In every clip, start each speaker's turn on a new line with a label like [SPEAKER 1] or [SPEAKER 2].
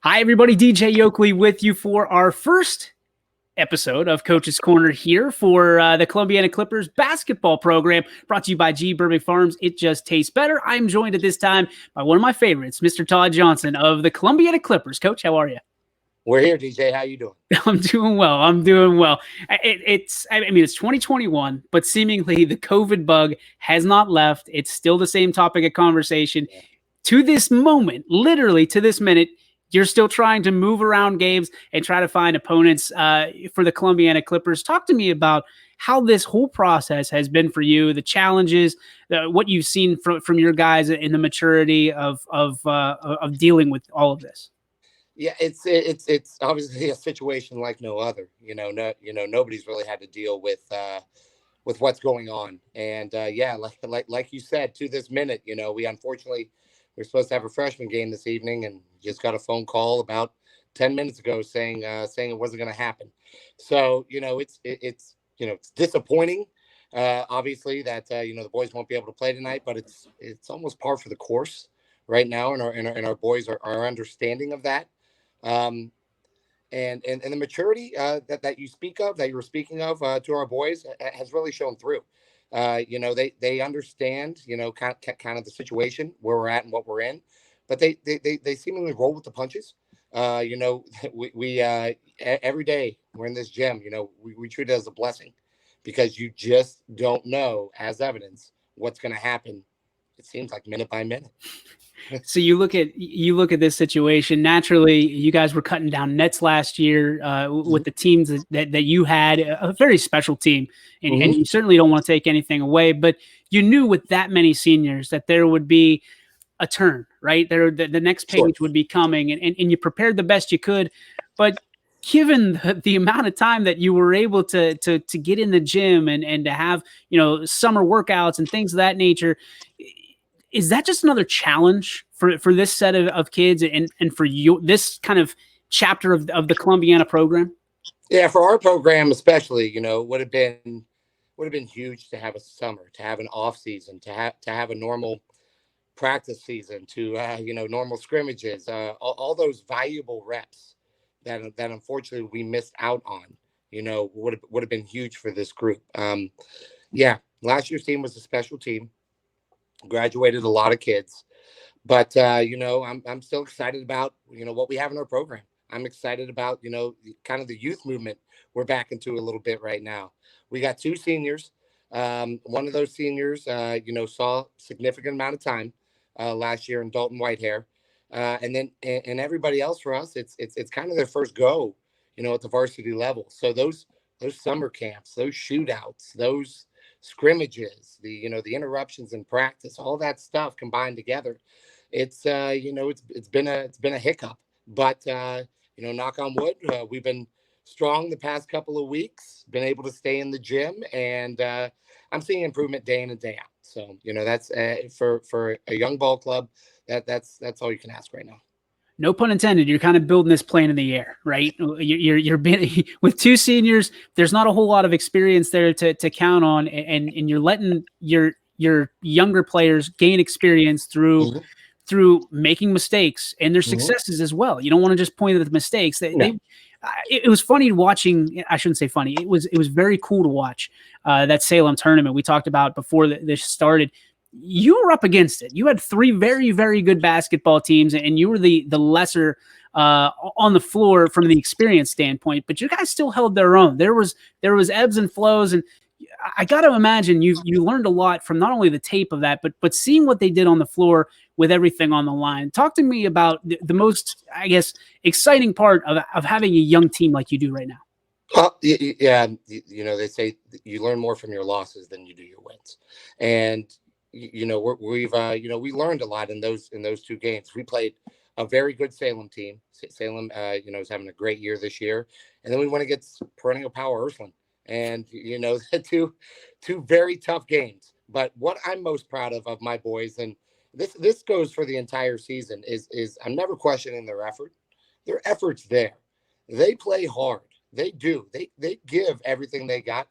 [SPEAKER 1] Hi, everybody. DJ Yoakley with you for our first episode of Coach's Corner here for the Columbiana Clippers basketball program, brought to you by G. Burbank Farms. It just tastes better. I'm joined at this time by one of my favorites, Mr. Todd Johnson of the Columbiana Clippers. Coach, how are you?
[SPEAKER 2] We're here, DJ. How you doing?
[SPEAKER 1] I'm doing well. I'm doing well. It's 2021, but seemingly the COVID bug has not left. It's still the same topic of conversation.
[SPEAKER 2] Yeah.
[SPEAKER 1] To this moment, literally to this minute, you're still trying to move around games and try to find opponents for the Columbiana Clippers. Talk to me about how this whole process has been for you, the challenges, what you've seen from your guys in the maturity of dealing with all of this.
[SPEAKER 2] Yeah, it's obviously a situation like no other. Nobody's really had to deal with what's going on, and yeah, like you said, to this minute, we unfortunately we're supposed to have a freshman game this evening, and just got a phone call about 10 minutes ago saying it wasn't going to happen. So it's disappointing. Obviously, that the boys won't be able to play tonight, but it's almost par for the course right now, and our boys are understanding of that. Um, and the maturity that you speak of, that you were speaking of to our boys, has really shown through. They understand, kind of the situation where we're at and what we're in, but they seemingly roll with the punches. We every day we're in this gym, we treat it as a blessing, because you just don't know, as evidence, what's going to happen. It seems like minute by minute.
[SPEAKER 1] So you look at this situation. Naturally, you guys were cutting down nets last year with the teams that you had, a very special team, and
[SPEAKER 2] Mm-hmm.
[SPEAKER 1] you certainly don't want to take anything away. But you knew with that many seniors that there would be a turn, right? The next
[SPEAKER 2] Sure.
[SPEAKER 1] page would be coming, and you prepared the best you could. But given the amount of time that you were able to get in the gym and to have summer workouts and things of that nature, is that just another challenge for this set of kids and for you, this kind of chapter of the Columbiana program?
[SPEAKER 2] Yeah, for our program especially, would have been huge to have a summer, to have an off season, to have a normal practice season, to normal scrimmages, all those valuable reps that unfortunately we missed out on. Would have been huge for this group. Yeah, last year's team was a special team, graduated a lot of kids, but I'm still excited about what we have in our program. I'm excited about kind of the youth movement we're back into a little bit right now. We got two seniors. One of those seniors, saw significant amount of time last year in Dalton Whitehair, and everybody else for us, it's kind of their first go, at the varsity level. So those summer camps, those shootouts, those scrimmages, the interruptions in practice, all that stuff combined together, it's been a hiccup, but knock on wood, we've been strong the past couple of weeks, been able to stay in the gym, and I'm seeing improvement day in and day out. So that's for a young ball club, that's all you can ask right now.
[SPEAKER 1] No pun intended. You're kind of building this plane in the air, right? You're being, with two seniors. There's not a whole lot of experience there to count on, and you're letting your younger players gain experience
[SPEAKER 2] Hmm.
[SPEAKER 1] through making mistakes and their
[SPEAKER 2] Hmm.
[SPEAKER 1] successes as well. You don't want to just point at the mistakes.
[SPEAKER 2] No.
[SPEAKER 1] It was funny watching. I shouldn't say funny. It was very cool to watch that Salem tournament we talked about before this started. You were up against it. You had three very, very good basketball teams, and you were the lesser on the floor from the experience standpoint. But you guys still held their own. There was ebbs and flows, and I got to imagine you learned a lot from not only the tape of that, but seeing what they did on the floor with everything on the line. Talk to me about the most, I guess, exciting part of having a young team like you do right now.
[SPEAKER 2] Yeah, they say you learn more from your losses than you do your wins, and we learned a lot in those two games. We played a very good Salem team. Salem, is having a great year this year, and then we went against perennial power Ursuline, and two very tough games. But what I'm most proud of my boys, and this goes for the entire season, is I'm never questioning their effort. Their effort's there. They play hard. They do. They give everything they got.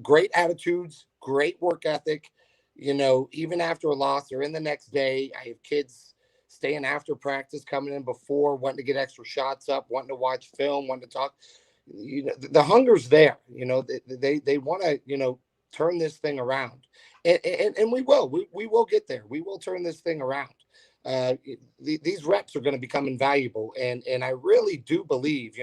[SPEAKER 2] Great attitudes, great work ethic. Even after a loss, they're in the next day. I have kids staying after practice, coming in before, wanting to get extra shots up, wanting to watch film, wanting to talk. The hunger's there. They want to turn this thing around, and we will get there. We will turn this thing around. These reps are going to become invaluable, and I really do believe,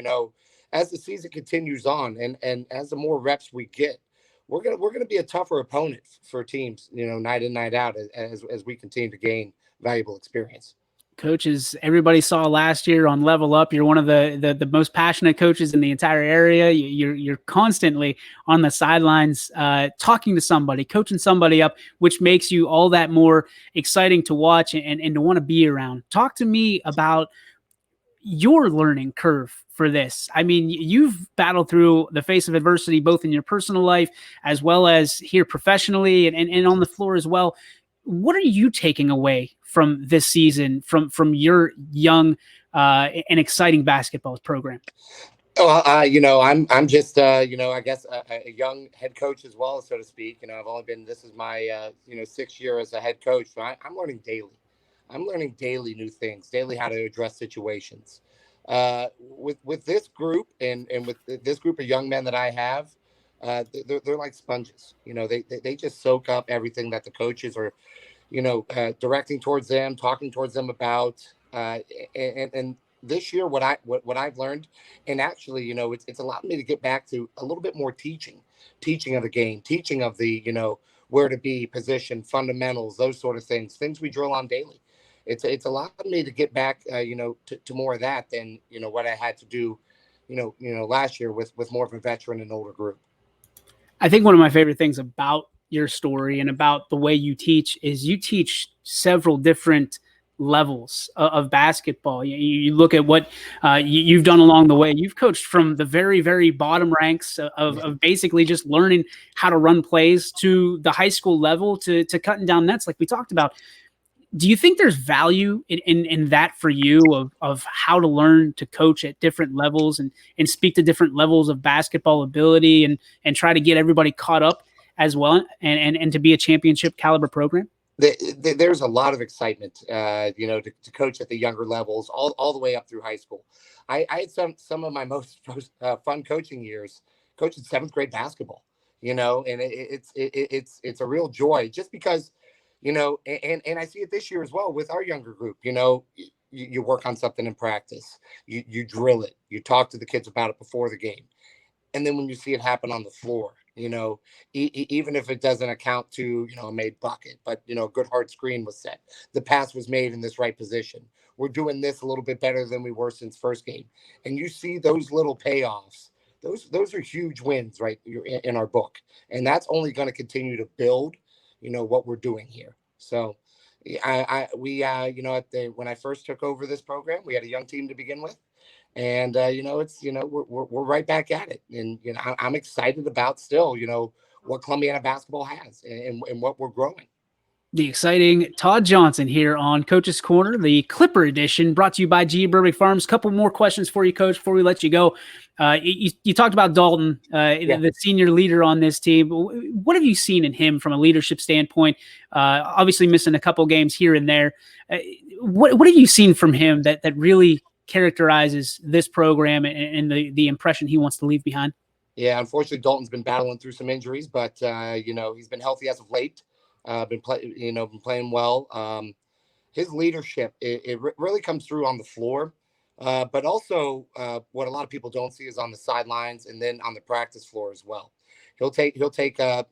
[SPEAKER 2] as the season continues on, and as the more reps we get, we're gonna be a tougher opponent for teams, night in, night out, as we continue to gain valuable experience.
[SPEAKER 1] Coaches, everybody saw last year on Level Up. You're one of the most passionate coaches in the entire area. You're constantly on the sidelines, talking to somebody, coaching somebody up, which makes you all that more exciting to watch and to want to be around. Talk to me about your learning curve for this. I mean, you've battled through the face of adversity, both in your personal life as well as here professionally and on the floor as well. What are you taking away from this season, from your young and exciting basketball program?
[SPEAKER 2] Well, I'm just, I guess a young head coach as well, so to speak. This is my, 6th year as a head coach. So I'm learning daily. I'm learning daily new things, daily how to address situations. With this group and with this group of young men that I have, they're like sponges. They just soak up everything that the coaches are, directing towards them, talking towards them about. And this year, what I've learned, and actually, it's allowed me to get back to a little bit more teaching of the game, teaching of the, where to be, position, fundamentals, those sort of things we drill on daily. It's allowed me to get back, to more of that than, what I had to do, last year with more of a veteran and older group.
[SPEAKER 1] I think one of my favorite things about your story and about the way you teach is you teach several different levels of basketball. You look at what you've done along the way. You've coached from the very, very bottom ranks of basically just learning how to run plays to the high school level to cutting down nets like we talked about. Do you think there's value in that for you of how to learn to coach at different levels and speak to different levels of basketball ability and try to get everybody caught up as well and to be a championship caliber program?
[SPEAKER 2] There's a lot of excitement, to coach at the younger levels, all the way up through high school. I had some of my most fun coaching years coaching 7th grade basketball, and it's a real joy just because, and I see it this year as well with our younger group. You work on something in practice, you drill it, you talk to the kids about it before the game. And then when you see it happen on the floor, even if it doesn't account to, a made bucket, but, a good hard screen was set. The pass was made in this right position. We're doing this a little bit better than we were since first game. And you see those little payoffs. Those are huge wins, right, in our book. And that's only going to continue to build, what we're doing here. So when I first took over this program, we had a young team to begin with. And, we're right back at it. And, I'm excited about still, what Columbiana basketball has and what we're growing.
[SPEAKER 1] The exciting Todd Johnson here on Coach's Corner, the Clipper edition, brought to you by G. Burbank Farms. Couple more questions for you, Coach, before we let you go. You talked about Dalton, the senior leader on this team. What have you seen in him from a leadership standpoint? Obviously missing a couple games here and there. What have you seen from him that really characterizes this program and the impression he wants to leave behind?
[SPEAKER 2] Yeah, unfortunately, Dalton's been battling through some injuries, but he's been healthy as of late. Been playing well. His leadership it really comes through on the floor, but also what a lot of people don't see is on the sidelines and then on the practice floor as well. He'll take a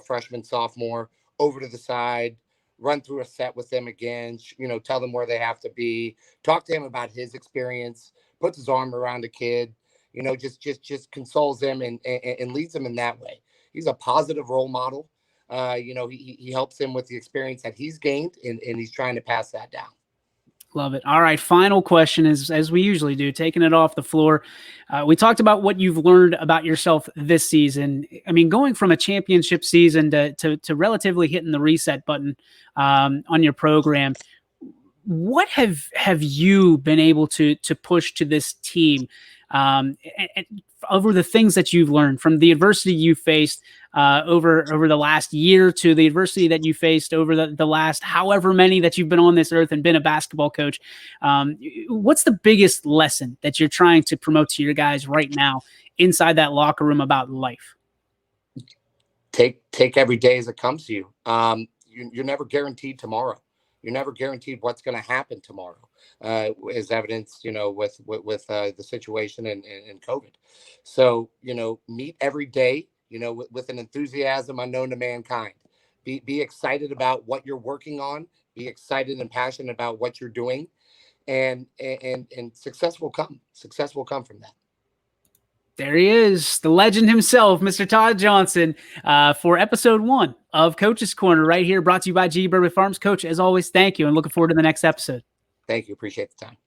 [SPEAKER 2] freshman, sophomore over to the side, run through a set with them again, tell them where they have to be, talk to him about his experience, puts his arm around a kid, just consoles them and leads them in that way. He's a positive role model. He helps him with the experience that he's gained and he's trying to pass that down.
[SPEAKER 1] Love it. All right. Final question is, as we usually do, taking it off the floor. We talked about what you've learned about yourself this season. I mean, going from a championship season to relatively hitting the reset button on your program, what have you been able to push to this team and over the things that you've learned from the adversity you faced over the last year to the adversity that you faced over the last however many that you've been on this earth and been a basketball coach. What's the biggest lesson that you're trying to promote to your guys right now inside that locker room about life?
[SPEAKER 2] Take every day as it comes to you. You're never guaranteed tomorrow. You're never guaranteed what's going to happen tomorrow, as evidenced, with the situation and COVID. So, meet every day, with an enthusiasm unknown to mankind. Be excited about what you're working on. Be excited and passionate about what you're doing, and success will come. Success will come from that.
[SPEAKER 1] There he is, the legend himself, Mr. Todd Johnson, for episode 1 of Coach's Corner right here, brought to you by G. Bourbon Farms. Coach, as always, thank you, and looking forward to the next episode.
[SPEAKER 2] Thank you. Appreciate the time.